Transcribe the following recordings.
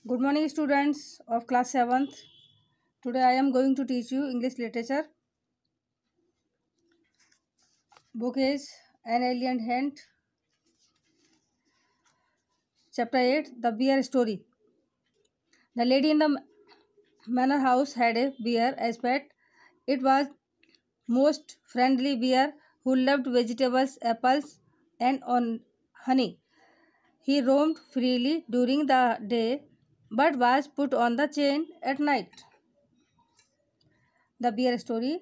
Good morning, students of class 7th. Today I am going to teach you English literature. Book is An Alien Hand. Chapter 8, The Bear Story. The lady in the manor house had a bear as pet. It was most friendly bear who loved vegetables, apples, and on honey. He roamed freely during the day but was put on the chain at night. The Bear Story.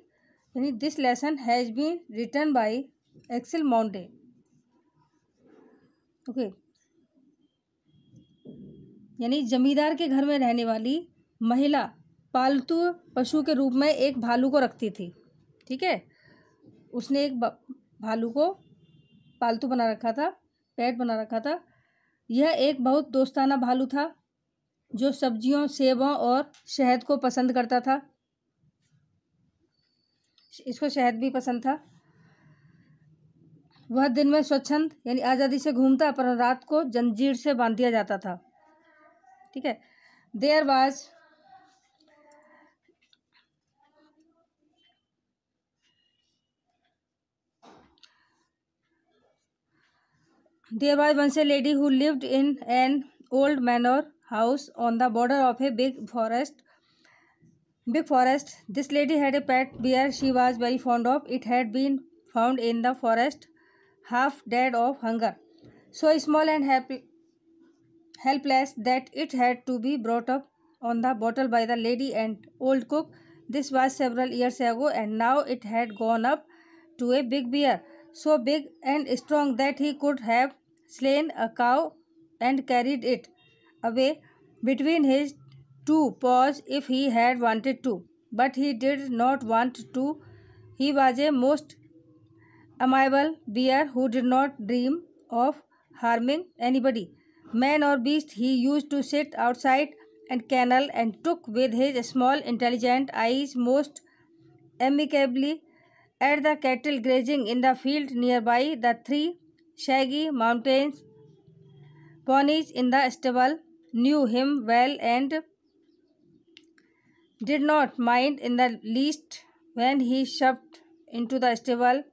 This lesson has been written by Axel Monte. Okay यानी जमींदार के घर में रहने वाली महिला पालतू पशु के रूप में एक भालू को रखती थी। ठीक है, उसने एक भालू को पालतू बना रखा था, पेट बना रखा था। यह एक बहुत दोस्ताना भालू था जो सब्जियों, सेबों और शहद को पसंद करता था। इसको शहद भी पसंद था। वह दिन में स्वच्छंद यानी आज़ादी से घूमता, पर रात को जंजीर से बांध दिया जाता था। ठीक है, there was once a lady who lived in an old manor house on the border of a big forest. This lady had a pet bear she was very fond of. It had been found in the forest, half dead of hunger, so small and helpless that it had to be brought up on the bottle by the lady and old cook. This was several years ago, and now it had gone up to a big bear, so big and strong that he could have slain a cow and carried it away between his two paws if he had wanted to. But he did not want to. He was a most amiable bear who did not dream of harming anybody, man or beast. He used to sit outside and kennel and look with his small intelligent eyes most amicably at the cattle grazing in the field nearby. The three shaggy mountain ponies in the stable knew him well and did not mind in the least when he shoved into the stable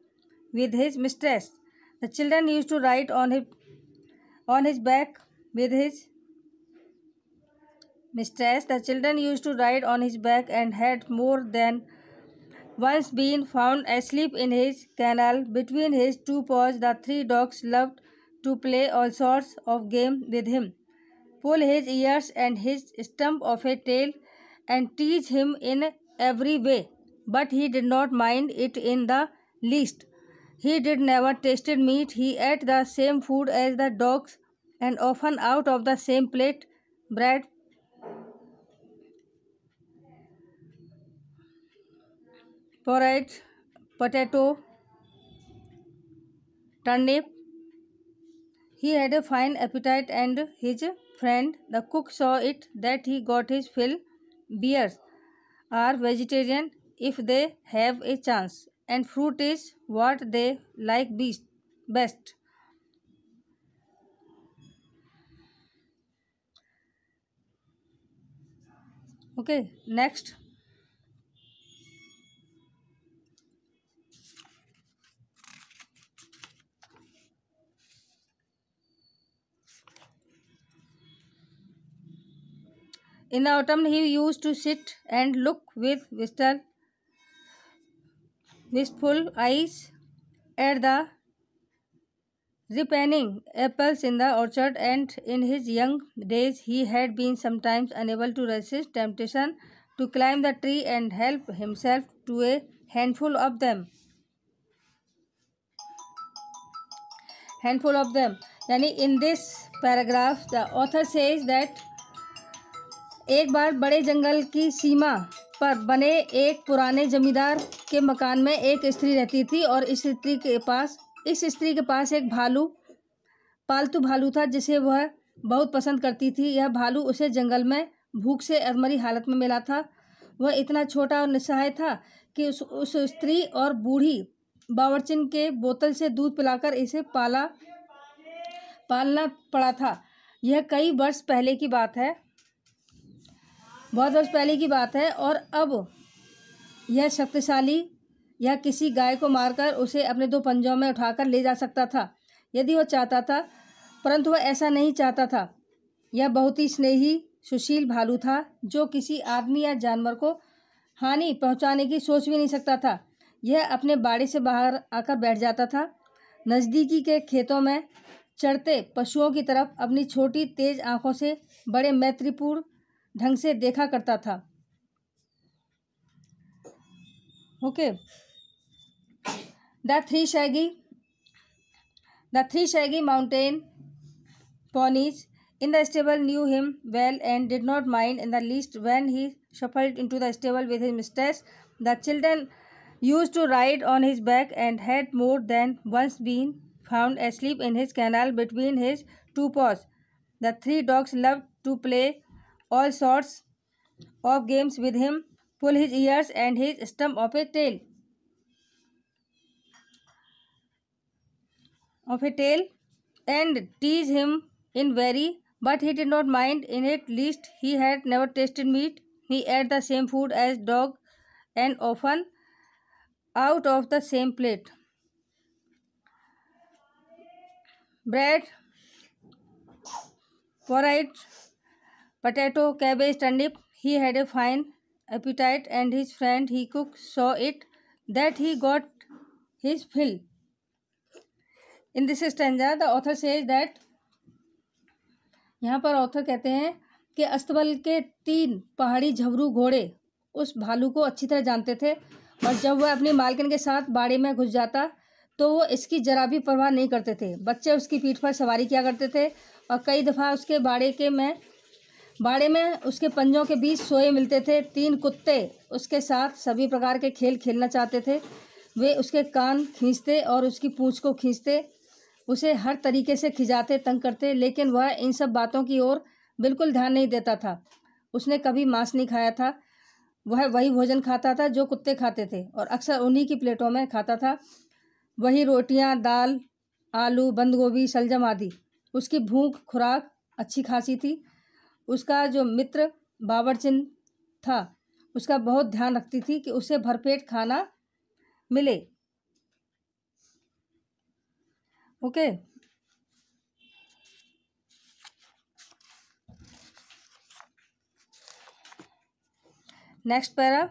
with his mistress. The children used to ride on his back with his mistress. The children used to ride on his back and had more than once been found asleep in his kennel between his two paws. The three dogs loved to play all sorts of game with him, pull his ears and his stump of a tail, and tease him in every way, but he did not mind it in the least. He did never tasted meat. He ate the same food as the dogs, and often out of the same plate: bread, porridge, potato, turnip. He had a fine appetite, and his friend the cook saw it that he got his fill. Bears are vegetarian if they have a chance, and fruit is what they like best. Okay, next. In the autumn, he used to sit and look with wistful eyes at the ripening apples in the orchard, and in his young days he had been sometimes unable to resist temptation to climb the tree and help himself to a handful of them. Yani in this paragraph, the author says that एक बार बड़े जंगल की सीमा पर बने एक पुराने जमींदार के मकान में एक स्त्री रहती थी, और इस स्त्री के पास एक पालतू भालू था जिसे वह बहुत पसंद करती थी। यह भालू उसे जंगल में भूख से अधमरी हालत में मिला था। वह इतना छोटा और निस्सहाय था कि उस स्त्री और बूढ़ी बावर्चिन के बोतल से दूध पिलाकर इसे पालना पड़ा था। यह कई वर्ष पहले की बात है। बहुत वर्ष पहले की बात है और अब यह शक्तिशाली या किसी गाय को मारकर उसे अपने 2 पंजों में उठाकर ले जा सकता था यदि वह चाहता था, परंतु वह ऐसा नहीं चाहता था। यह बहुत ही स्नेही सुशील भालू था जो किसी आदमी या जानवर को हानि पहुंचाने की सोच भी नहीं सकता था। यह अपने बाड़े से बाहर आकर बैठ जाता था, नज़दीकी के खेतों में चरते पशुओं की तरफ अपनी छोटी तेज आंखों से बड़े मैत्रीपूर्ण ढंग से देखा करता था। Okay, the three shaggy mountain ponies in the stable knew him well and did not mind in the least when he shuffled into the stable with his mistress. The children used to ride on his back and had more than once been found asleep in his kennel between his 2 paws. The 3 dogs loved to play all sorts of games with him, pull his ears and his stump of a tail, and tease him in very, but he did not mind in it least. He had never tasted meat. He ate the same food as dog and often out of the same plate. Bread, porridge, potato, cabbage, turnip. He had a fine appetite, and his friend he cook saw it that he got his fill. In this stanza, the author says that, यहाँ पर author कहते हैं कि अस्तबल के 3 पहाड़ी झबरू घोड़े उस भालू को अच्छी तरह जानते थे और जब वह अपनी मालकिन के साथ बाड़े में घुस जाता तो वो इसकी जरा भी परवाह नहीं करते थे। बच्चे उसकी पीठ पर सवारी किया करते थे और कई दफ़ा उसके बाड़े में उसके पंजों के बीच सोए मिलते थे। 3 कुत्ते उसके साथ सभी प्रकार के खेल खेलना चाहते थे। वे उसके कान खींचते और उसकी पूँछ को खींचते, उसे हर तरीके से खिजाते, तंग करते, लेकिन वह इन सब बातों की ओर बिल्कुल ध्यान नहीं देता था। उसने कभी मांस नहीं खाया था। वह वही भोजन खाता था जो कुत्ते खाते थे और अक्सर उन्हीं की प्लेटों में खाता था। वही रोटियां, दाल, आलू, बंद गोभी, शलजम आदि। उसकी भूख खुराक अच्छी खासी थी। उसका जो मित्र बावर्चिन था उसका बहुत ध्यान रखती थी कि उसे भरपेट खाना मिले। Okay, next para.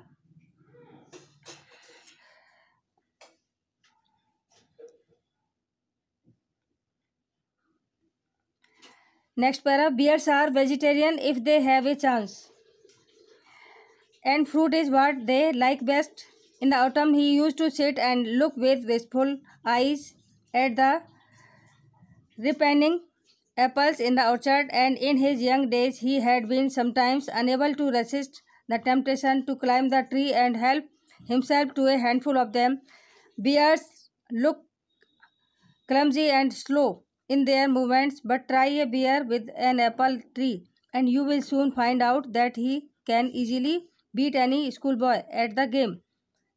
Bears are vegetarian if they have a chance, and fruit is what they like best. In the autumn, he used to sit and look with wistful eyes at the ripening apples in the orchard, and in his young days he had been sometimes unable to resist the temptation to climb the tree and help himself to a handful of them. Bears look clumsy and slow in their movements, but try a bear with an apple tree and you will soon find out that he can easily beat any schoolboy at the game.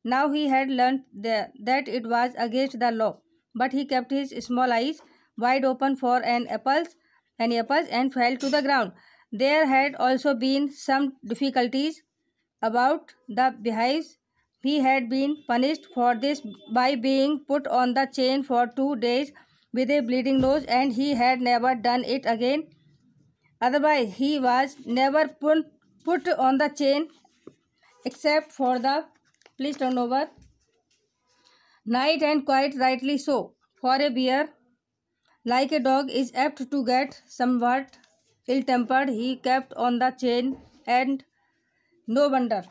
Now he had learnt that it was against the law, but he kept his small eyes wide open for any apples and fell to the ground. There had also been some difficulties about the beehives. He had been punished for this by being put on the chain for 2 days with a bleeding nose, and he had never done it again. Otherwise, he was never put on the chain except for the, please turn over, night, and quite rightly so, for a bear, like a dog, is apt to get somewhat ill-tempered. He kept on the chain, and no wonder.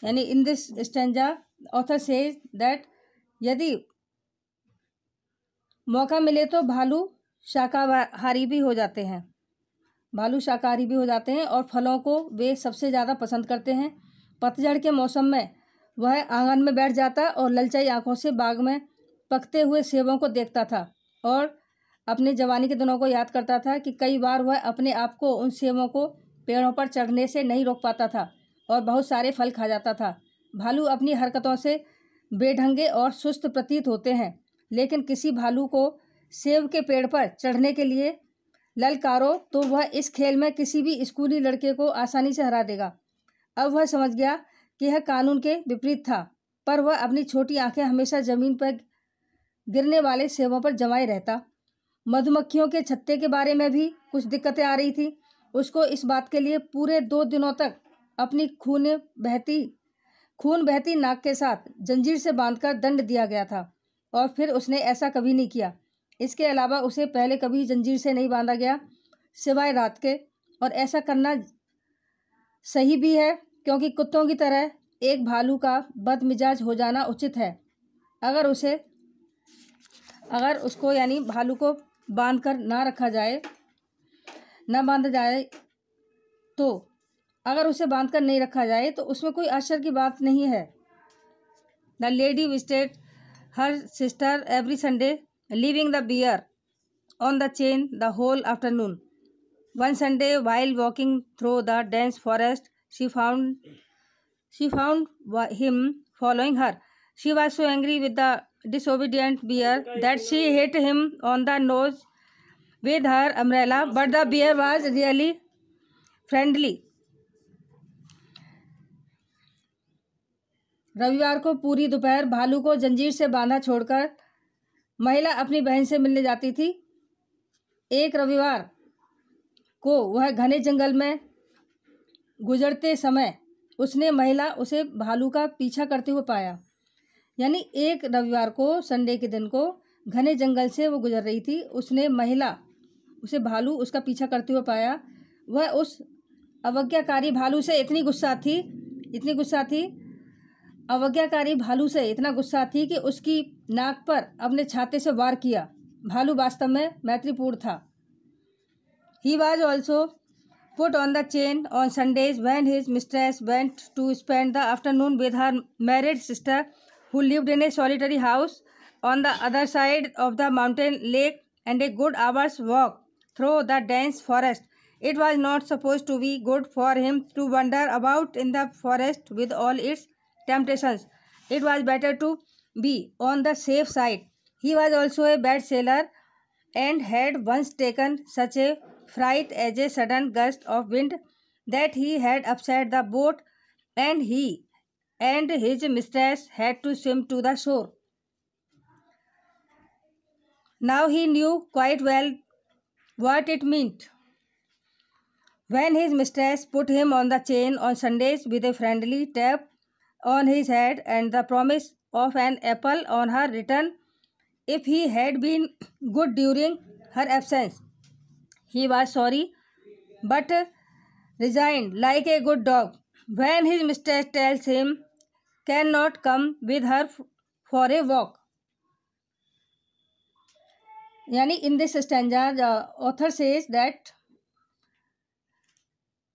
यानी in this stanza, author says that यदि मौका मिले तो भालू शाकाहारी भी हो जाते हैं और फलों को वे सबसे ज़्यादा पसंद करते हैं। पतझड़ के मौसम में वह आंगन में बैठ जाता और ललचाई आंखों से बाग में पकते हुए सेबों को देखता था और अपने जवानी के दिनों को याद करता था कि कई बार वह अपने आप को उन सेबों को पेड़ों पर चढ़ने से नहीं रोक पाता था और बहुत सारे फल खा जाता था। भालू अपनी हरकतों से बेढंगे और सुस्त प्रतीत होते हैं, लेकिन किसी भालू को सेब के पेड़ पर चढ़ने के लिए ललकारो तो वह इस खेल में किसी भी स्कूली लड़के को आसानी से हरा देगा। अब वह समझ गया कि यह कानून के विपरीत था, पर वह अपनी छोटी आंखें हमेशा जमीन पर गिरने वाले सेबों पर जमाए रहता। मधुमक्खियों के छत्ते के बारे में भी कुछ दिक्कतें आ रही थी। उसको इस बात के लिए पूरे 2 दिनों तक अपनी खून बहती नाक के साथ जंजीर से बांधकर दंड दिया गया था, और फिर उसने ऐसा कभी नहीं किया। इसके अलावा उसे पहले कभी जंजीर से नहीं बांधा गया सिवाय रात के, और ऐसा करना सही भी है क्योंकि कुत्तों की तरह एक भालू का बदमिजाज हो जाना उचित है। अगर उसको यानी भालू को बांध कर ना बांधा जाए तो अगर उसे बांध कर नहीं रखा जाए तो उसमें कोई आश्चर्य की बात नहीं है। The lady visited her sister every Sunday, leaving the bear on the chain the whole afternoon. One Sunday, while walking through the dense forest, she found him following her. She was so angry with the disobedient bear that she hit him on the nose with her umbrella, but the bear was really friendly. रविवार को पूरी दोपहर भालू को जंजीर से बांधा छोड़कर महिला अपनी बहन से मिलने जाती थी। एक रविवार को वह घने जंगल में गुजरते समय उसे भालू का पीछा करते हुए पाया। यानी एक रविवार को, संडे के दिन को, घने जंगल से वो गुजर रही थी। उसे भालू उसका पीछा करते हुए पाया। वह उस अवज्ञाकारी भालू से इतनी गुस्सा थी कि उसकी नाक पर अपने छाते से वार किया। भालू वास्तव में मैत्रीपूर्ण था। He was also put on the chain on Sundays when his mistress went to spend the afternoon with her married sister, who lived in a solitary house on the other side of the mountain lake and a good hour's walk through the dense forest. It was not supposed to be good for him to wander about in the forest with all its temptations. It was better to be on the safe side. He was also a bad sailor and had once taken such a fright as a sudden gust of wind that he had upset the boat, and he and his mistress had to swim to the shore. Now he knew quite well what it meant when his mistress put him on the chain on Sundays with a friendly tap on his head and the promise of an apple on her return if he had been good during her absence. He was sorry, but resigned like a good dog when his mistress tells him cannot come with her for a walk. यानी in this stanza the author says that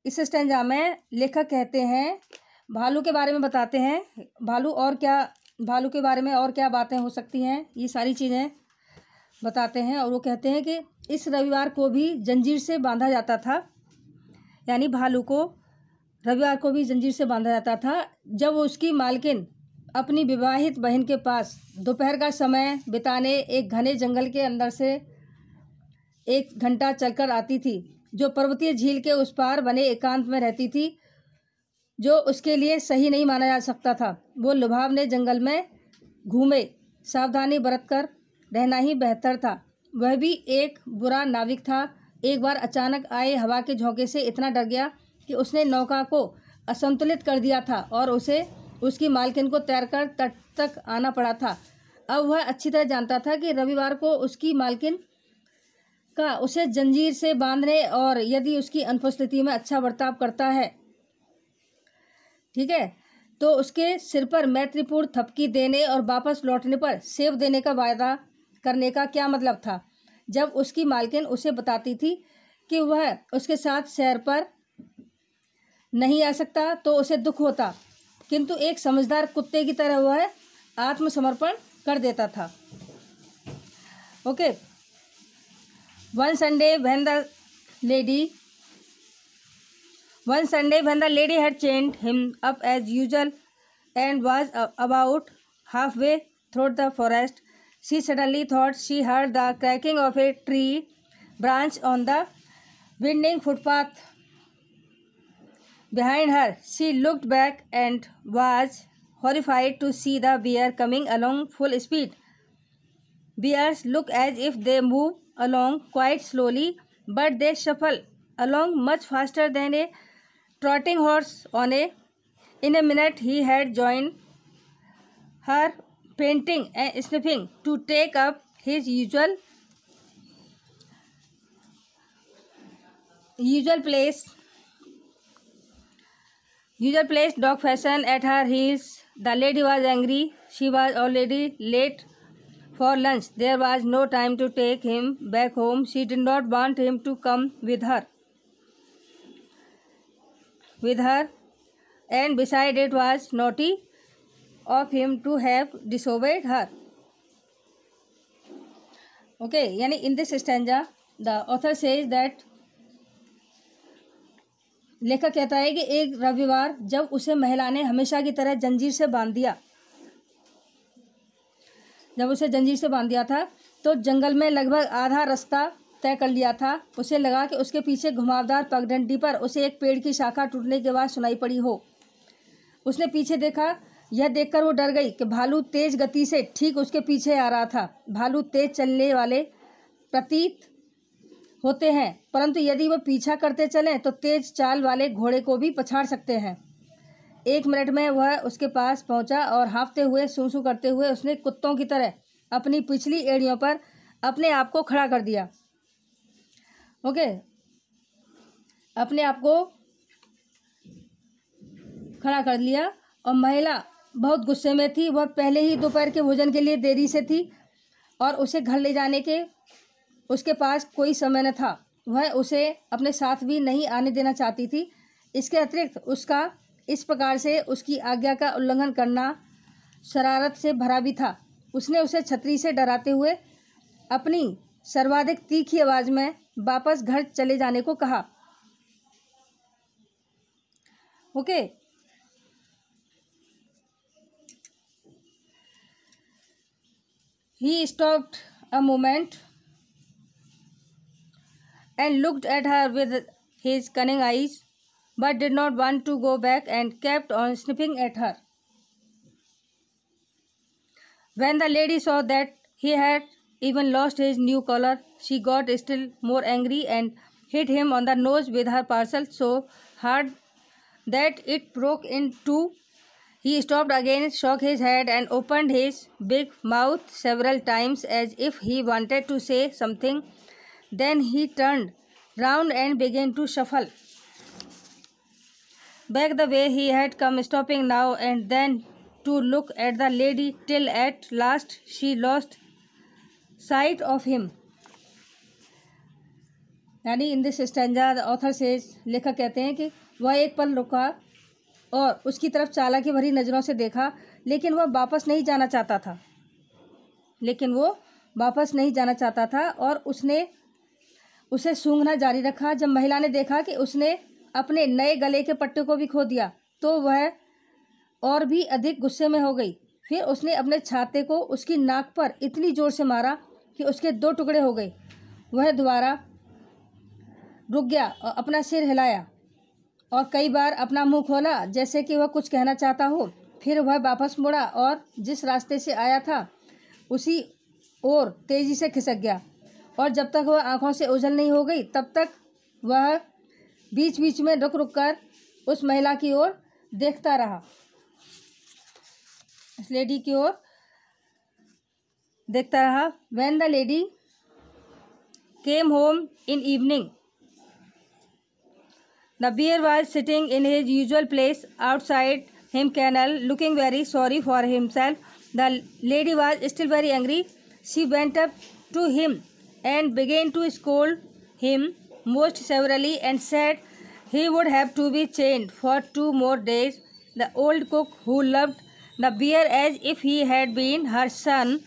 इस stanza में लेखक कहते हैं, भालू के बारे में बताते हैं, भालू के बारे में और क्या बातें हो सकती हैं, ये सारी चीज़ें बताते हैं। और वो कहते हैं कि इस रविवार को भी जंजीर से बांधा जाता था, यानी भालू को रविवार को भी जंजीर से बांधा जाता था जब उसकी मालकिन अपनी विवाहित बहन के पास दोपहर का समय बिताने एक घने जंगल के अंदर से 1 घंटा चलकर आती थी, जो पर्वतीय झील के उस पार बने एकांत में रहती थी, जो उसके लिए सही नहीं माना जा सकता था। वो लुभावने जंगल में घूमे, सावधानी बरतकर रहना ही बेहतर था। वह भी एक बुरा नाविक था। एक बार अचानक आए हवा के झोंके से इतना डर गया कि उसने नौका को असंतुलित कर दिया था और उसे उसकी मालकिन को तैरकर तट तक आना पड़ा था। अब वह अच्छी तरह जानता था कि रविवार को उसकी मालकिन का उसे जंजीर से बांधने और यदि उसकी अनुपस्थिति में अच्छा बर्ताव करता है, ठीक है, तो उसके सिर पर मैत्रीपूर्ण थपकी देने और वापस लौटने पर सेब देने का वायदा करने का क्या मतलब था। जब उसकी मालकिन उसे बताती थी कि वह उसके साथ सैर पर नहीं आ सकता तो उसे दुख होता, किंतु एक समझदार कुत्ते की तरह वह आत्मसमर्पण कर देता था। Okay, One Sunday when the lady had chained him up as usual and was about halfway through the forest, she suddenly thought she heard the cracking of a tree branch on the winding footpath behind her. She looked back and was horrified to see the bear coming along full speed. Bears look as if they move along quite slowly, but they shuffle along much faster than a trotting horse. In a minute he had joined her, panting and sniffing, to take up his usual place dog fashion at her heels. The lady was angry. She was already late for lunch. There was no time to take him back home. She did not want him to come with her, and besides it was naughty of him to have disobeyed her. Okay, yani in this stanza the author says that लेखक कहता है कि एक रविवार जब उसे महिला ने हमेशा की तरह जंजीर से बांध दिया था तो जंगल में लगभग आधा रास्ता तय कर लिया था। उसे लगा कि उसके पीछे घुमावदार पगडंडी पर उसे एक पेड़ की शाखा टूटने की आवाज़ सुनाई पड़ी हो। उसने पीछे देखा। यह देखकर वो डर गई कि भालू तेज गति से ठीक उसके पीछे आ रहा था। भालू तेज चलने वाले प्रतीत होते हैं, परंतु यदि वह पीछा करते चलें तो तेज चाल वाले घोड़े को भी पछाड़ सकते हैं। 1 मिनट में वह उसके पास पहुंचा और हाँफते हुए सूं करते हुए उसने कुत्तों की तरह अपनी पिछली एड़ियों पर अपने आप को खड़ा कर दिया। ओके, अपने आप को खड़ा कर लिया। और महिला बहुत गुस्से में थी। वह पहले ही दोपहर के भोजन के लिए देरी से थी और उसे घर ले जाने के उसके पास कोई समय न था। वह उसे अपने साथ भी नहीं आने देना चाहती थी। इसके अतिरिक्त उसका इस प्रकार से उसकी आज्ञा का उल्लंघन करना शरारत से भरा भी था। उसने उसे छतरी से डराते हुए अपनी सर्वाधिक तीखी आवाज़ में वापस घर चले जाने को कहा। Okay, he stopped a moment and looked at her with his cunning eyes, but did not want to go back and kept on sniffing at her. When the lady saw that he had even lost his new collar, she got still more angry and hit him on the nose with her parcel so hard that it broke in two. He stopped again, shook his head, and opened his big mouth several times as if he wanted to say something. Then he turned round and began to shuffle back the way he had come, stopping now and then to look at the lady till at last she lost sight of him. यानी in this stanza the author says, लेखक कहते हैं कि वह एक पल रुका और उसकी तरफ चालाकी भरी नज़रों से देखा, लेकिन वह वापस नहीं जाना चाहता था और उसने उसे सूंघना जारी रखा। जब महिला ने देखा कि उसने अपने नए गले के पट्टे को भी खो दिया तो वह और भी अधिक गुस्से में हो गई। फिर उसने अपने छाते को उसकी नाक पर इतनी ज़ोर से मारा कि उसके 2 टुकड़े हो गए। वह दोबारा रुक गया और अपना सिर हिलाया और कई बार अपना मुंह खोला जैसे कि वह कुछ कहना चाहता हो। फिर वह वापस मुड़ा और जिस रास्ते से आया था उसी ओर तेज़ी से खिसक गया और जब तक वह आंखों से ओझल नहीं हो गई तब तक वह बीच बीच में रुक कर उस महिला की ओर देखता रहा, उस लेडी की ओर देखता रहा। When the lady came home in evening, the bear was sitting in his usual place outside him kennel, looking very sorry for himself. The lady was still very angry. She went up to him and began to scold him most severely and said he would have to be chained for 2 more days. The old cook, who loved the bear as if he had been her son,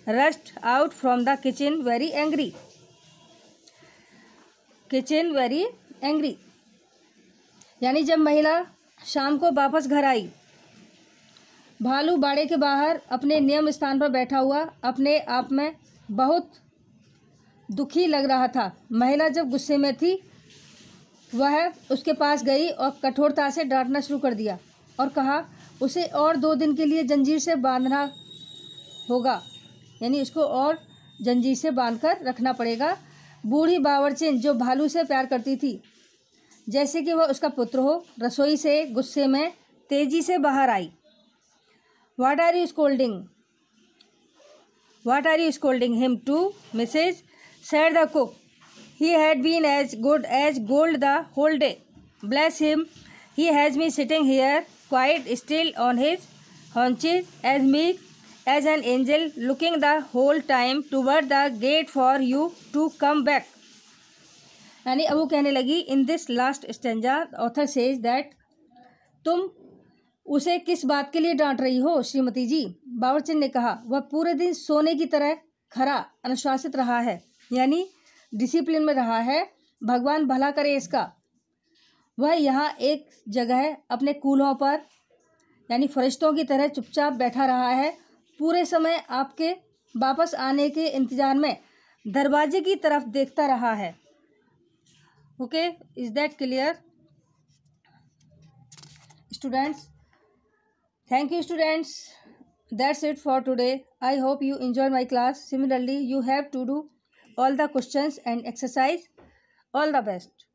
rushed out from the kitchen very angry. यानी जब महिला शाम को वापस घर आई, भालू बाड़े के बाहर अपने नियम स्थान पर बैठा हुआ अपने आप में बहुत दुखी लग रहा था। महिला जब गुस्से में थी वह उसके पास गई और कठोरता से डांटना शुरू कर दिया और कहा उसे और 2 दिन के लिए जंजीर से बांधना होगा, यानी उसको और जंजीर से बांधकर रखना पड़ेगा। बूढ़ी बावर्चिन जो भालू से प्यार करती थी जैसे कि वह उसका पुत्र हो, रसोई से गुस्से में तेजी से बाहर आई। What are you scolding? What are you scolding him to, Mrs.? said the cook. He had been as good as gold the whole day. Bless him, he has been sitting here quite still on his haunches, as meek as an angel, looking the whole time toward the gate for you to come back. यानी अब वो कहने लगी, in this last stanza author says that तुम उसे किस बात के लिए डांट रही हो श्रीमती जी? बावर्चिन ने कहा, वह पूरे दिन सोने की तरह खरा अनुशासित रहा है, यानी डिसिप्लिन में रहा है। भगवान भला करे इसका। वह यहाँ एक जगह अपने कूल्हों पर यानी फरिश्तों की तरह चुपचाप बैठा रहा है, पूरे समय आपके वापस आने के इंतजार में दरवाजे की तरफ देखता रहा है। Okay, is that clear students? Thank you students. That's it for today. I hope you enjoyed my class. Similarly, you have to do all the questions and exercise. All the best.